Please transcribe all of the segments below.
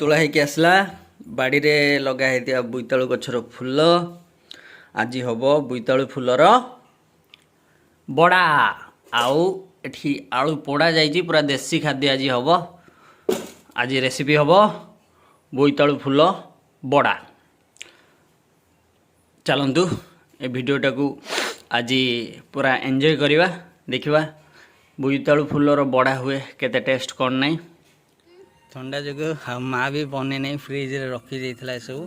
तोला है आसला बाड़ी रे लगा है बोईतालु गछर फूल आज हम बोईतालु फूलर बड़ा आउ एठी आलू पोड़ा जाइए पूरा देसी खाद्य आज हम आज रेसिपी हम बोईतालु फूल बड़ा। चलतु ए भिडियोटा को आज पूरा एंजॉय करवा देखा बोईतालु फूलर बड़ा हुए केते टेस्ट कौन नहीं ठंडा जो माँ भी बने नहीं फ्रिज रे रखी देइथला सब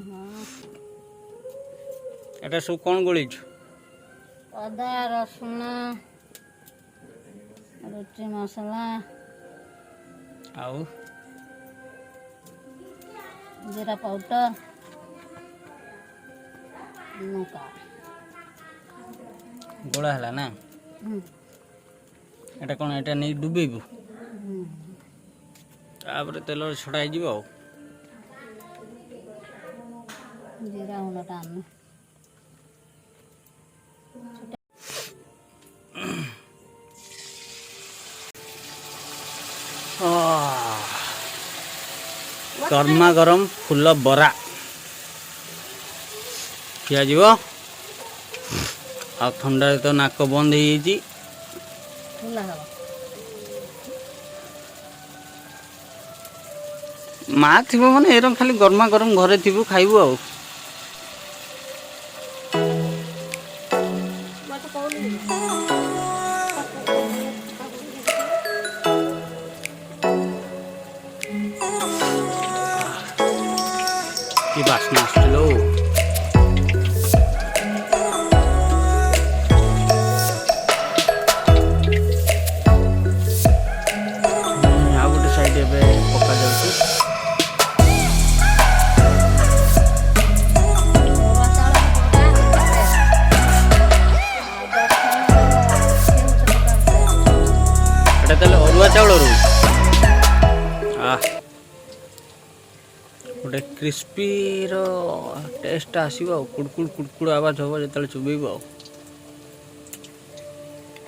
एटा सब कौन गोलीछ अदा रसुण रुचि मसला आउ जीरा पाउडर लंका गोला हला ना एटा कौन एटा नहीं डुबेबू तापर तेल छड़ा जीव जीरा गुंडा आनु गर्मा गरम फूल बरा खिया जीव आ ठंडा तो नाक बंद हो जाइए माँ थी मैंने एरम खाली गर्मा गरम घरे थी खाइबू आ की बासना आसलो आ गोटे साइड एवं पका जाऊँ अरुआ चाउल गोटे क्रिस्पी टेस्ट आसो कुड़कुड़ कुड़कुड़ आवाज हम जो चुबेब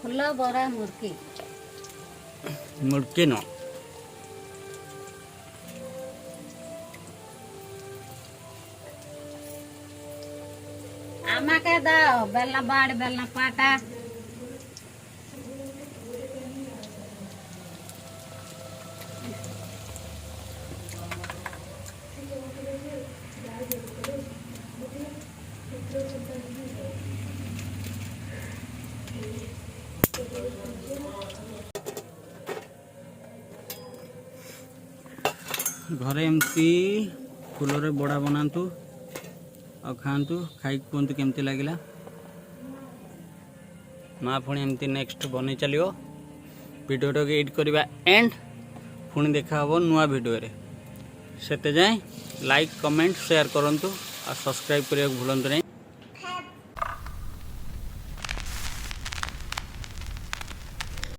फूल बरा मुर्की मुड़के न आमा के दाओ बेलना बाड़ बेलना पाटा घरे एमती फूल बड़ा बनातु आ खातु खाई कहतु केमती लगे माँ पुणी एमती नेक्स्ट बन चलो वीडियो एड करवा एंड पुणी देखा हम नुआ वीडियो से जाए लाइक कमेंट शेयर करूँ और सब्सक्राइब करने भूलु नहीं।